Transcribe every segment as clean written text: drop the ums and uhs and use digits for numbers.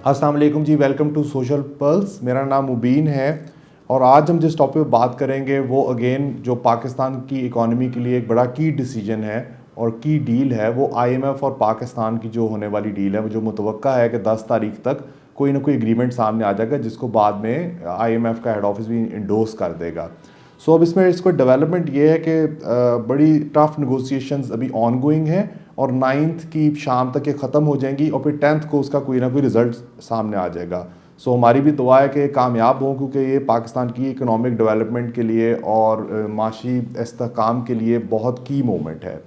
अस्सलाम वालेकुम जी, welcome to social pulse. मेरा नाम मुबीन है और आज हम जिस टॉपिक पे बात करेंगे वो अगेन जो पाकिस्तान की इकॉनमी के लिए एक बड़ा की डिसीजन है और की डील है, वो आईएमएफ और पाकिस्तान की जो होने वाली डील है, वो जो मुतवक्का है कि 10 तारीख तक कोई ना कोई एग्रीमेंट सामने आ जाएगा जिसको बाद में आईएमएफ का हेड ऑफिस भी इंडोर्स कर देगा। सो अब इसमें इसको डेवलपमेंट ये है कि बड़ी टफ नेगोशिएशंस अभी ऑन गोइंग हैं और 9th की शाम तक ये ख़त्म हो जाएंगी और फिर 10th को उसका कोई ना कोई रिज़ल्ट सामने आ जाएगा। सो हमारी भी दुआ है कि कामयाब हों, क्योंकि ये पाकिस्तान की इकोनॉमिक डेवलपमेंट के लिए और माशी इस्तेहकाम के लिए बहुत की मोमेंट है।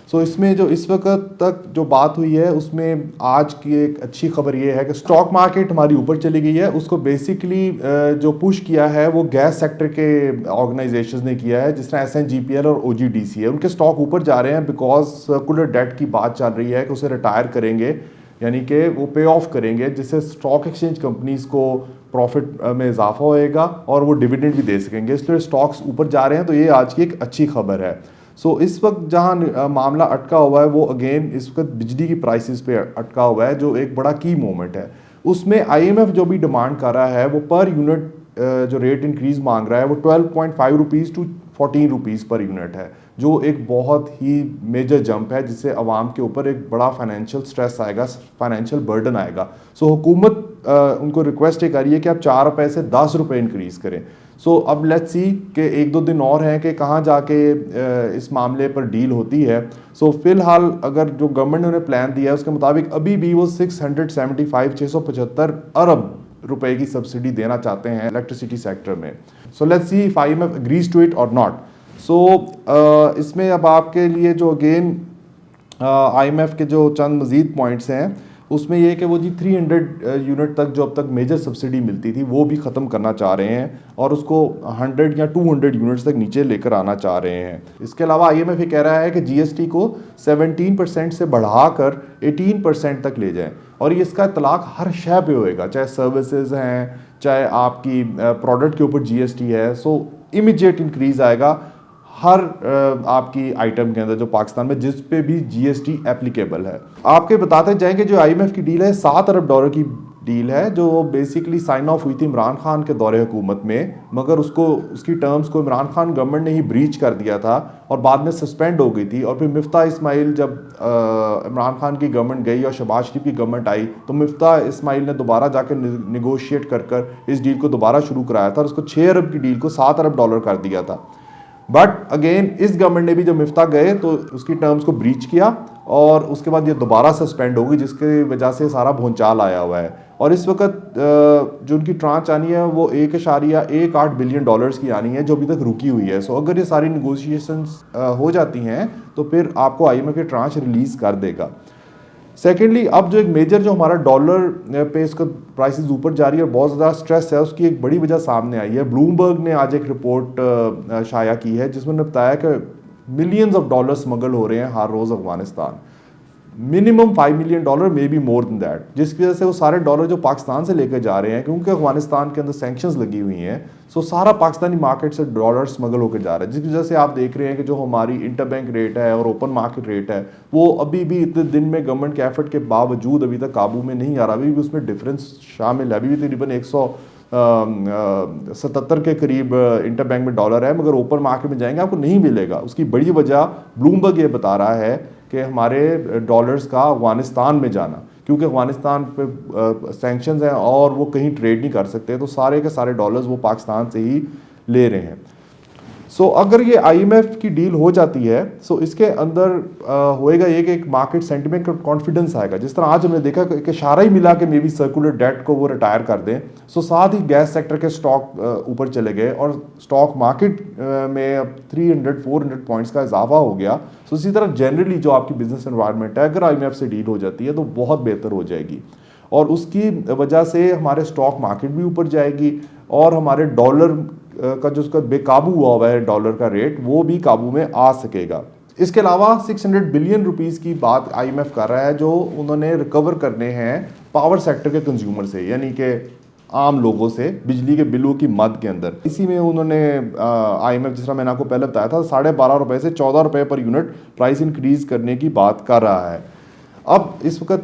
सो इसमें जो इस वक्त तक जो बात हुई है उसमें आज की एक अच्छी खबर ये है कि स्टॉक मार्केट हमारी ऊपर चली गई है। उसको बेसिकली जो पुश किया है वो गैस सेक्टर के ऑर्गेनाइजेशंस ने किया है, जिस तरह SNGPL और OGDC है। उनके स्टॉक ऊपर जा रहे हैं बिकॉज सर्कुलर डेट की बात चल रही है कि उसे रिटायर करेंगे, यानी कि वो पे ऑफ करेंगे, जिससे स्टॉक एक्सचेंज कंपनीज को प्रॉफिट में इजाफा होएगा और वो डिविडेंड भी दे सकेंगे, इसलिए स्टॉक्स ऊपर जा रहे हैं। तो ये आज की एक अच्छी खबर है। सो इस वक्त जहाँ मामला अटका हुआ है वो अगेन इस वक्त बिजली की प्राइसेस पे अटका हुआ है, जो एक बड़ा की मोमेंट है। उसमें IMF जो भी डिमांड कर रहा है वो पर यूनिट जो रेट इंक्रीज मांग रहा है वो 12.5 rupees to 14 rupees per unit है, जो एक बहुत ही मेजर जंप है, जिससे आवाम के ऊपर एक बड़ा फाइनेंशियल स्ट्रेस आएगा, फाइनेंशियल बर्डन आएगा। सो हुकूमत उनको रिक्वेस्ट ये करिए कि आप 4 रुपये से 10 रुपये इंक्रीज़ करें। सो अब लेट्स सी कि 1-2 दिन और हैं कि कहाँ जाके इस मामले पर डील होती है। सो फिलहाल अगर जो गवर्नमेंट ने उन्हें प्लान दिया है उसके मुताबिक अभी भी वो 675 अरब रुपए की सब्सिडी देना चाहते हैं इलेक्ट्रिसिटी सेक्टर में। So let's see if IMF agrees to it or not. So इसमें अब आपके लिए जो अगेन IMF के जो चंद मज़ीद पॉइंट्स हैं उसमें यह कि वो जी 300 यूनिट तक जो अब तक मेजर सब्सिडी मिलती थी वो भी ख़त्म करना चाह रहे हैं और उसको 100 या 200 यूनिट्स तक नीचे लेकर आना चाह रहे हैं। इसके अलावा IMF ये कह रहा है कि GST को 17% से बढ़ाकर 18% तक ले जाएं और ये इसका इतलाक हर शय पे होएगा, चाहे सर्विसेज हैं, चाहे आपकी प्रोडक्ट के ऊपर GST है। सो इमीडिएट इंक्रीज़ आएगा हर आपकी आइटम के अंदर जो पाकिस्तान में जिस पे भी GST एप्लीकेबल है। आपके बताते जाएंगे जो IMF की डील है $7 अरब की डील है, जो बेसिकली साइन ऑफ हुई थी इमरान खान के दौरे हुकूमत में, मगर उसकी टर्म्स को इमरान खान गवर्नमेंट ने ही ब्रीच कर दिया था और बाद में सस्पेंड हो गई थी। और फिर मिफ्ता इस्माइल जब इमरान खान की गवर्नमेंट गई और शहबाज शरीफ की गवर्नमेंट आई तो मिफ्ता इस्माइल ने दोबारा जाकर निगोशिएट कर इस डील को दोबारा शुरू कराया था और उसको 6 अरब की डील को $7 अरब कर दिया था। बट अगेन इस गवर्नमेंट ने भी जब मिफ्ता गए तो उसकी टर्म्स को ब्रीच किया और उसके बाद ये दोबारा सस्पेंड होगी, जिसकी वजह से सारा भूंचाल आया हुआ है। और इस वक्त जो उनकी ट्रांच आनी है वो $1.18 बिलियन की आनी है, जो अभी तक रुकी हुई है। सो अगर ये सारी निगोशिएशंस हो जाती हैं तो फिर आपको IMF की ट्रांच रिलीज़ कर देगा। सेकेंडली अब जो एक मेजर जो हमारा डॉलर पे इसका प्राइसेस ऊपर जा रही है और बहुत ज़्यादा स्ट्रेस है, उसकी एक बड़ी वजह सामने आई है। ब्लूमबर्ग ने आज एक रिपोर्ट शाया की है जिसमें उन्होंने बताया कि मिलियंस ऑफ डॉलर स्मगल हो रहे हैं हर रोज़ Afghanistan, minimum $5 million may be more than that, जिसकी वजह से वो सारे डॉलर जो पाकिस्तान से लेकर जा रहे हैं, क्योंकि अफगानिस्तान के अंदर सैंक्शंस लगी हुई हैं, सो सारा पाकिस्तानी मार्केट से डॉलर स्मगल होकर जा रहा है, जिसकी वजह से आप देख रहे हैं कि जो हमारी इंटरबैंक रेट है और ओपन मार्केट रेट है वो अभी भी इतने दिन में गवर्नमेंट के एफर्ट के बावजूद अभी तक काबू में नहीं आ रहा। अभी भी उसमें डिफरेंस शामिल है, अभी भी तकरीबन 177 के करीब इंटरबैंक में डॉलर है, मगर ओपन मार्केट में जाएंगे आपको नहीं मिलेगा। उसकी बड़ी वजह ब्लूमबर्ग ये बता रहा है कि हमारे डॉलर्स का अफगानिस्तान में जाना, क्योंकि अफगानिस्तान पे सैंक्शंस हैं और वो कहीं ट्रेड नहीं कर सकते, तो सारे के सारे डॉलर्स वो पाकिस्तान से ही ले रहे हैं। सो अगर ये IMF की डील हो जाती है सो इसके अंदर होएगा ये कि एक मार्केट सेंटिमेंट कॉन्फिडेंस आएगा, जिस तरह आज हमने देखा कि इशारा ही मिला कि मे बी सर्कुलर डेट को वो रिटायर कर दें। सो साथ ही गैस सेक्टर के स्टॉक ऊपर चले गए और स्टॉक मार्केट में अब 300-400 पॉइंट्स का इजाफा हो गया। सो इसी तरह जनरली जो आपकी बिजनेस एनवायरनमेंट है अगर IMF से डील हो जाती है तो बहुत बेहतर हो जाएगी और उसकी वजह से हमारे स्टॉक मार्केट भी ऊपर जाएगी और हमारे डॉलर का जो उसका बेकाबू हुआ है डॉलर का रेट वो भी काबू में आ सकेगा। इसके अलावा 600 बिलियन रुपीस की बात IMF कर रहा है जो उन्होंने रिकवर करने हैं पावर सेक्टर के कंज्यूमर से, यानी कि आम लोगों से बिजली के बिलों की मद के अंदर। इसी में उन्होंने IMF जिस तरह मैंने आपको पहले बताया था 12.5 रुपये से 14 रुपये पर यूनिट प्राइस इंक्रीज करने की बात कर रहा है। अब इस वक्त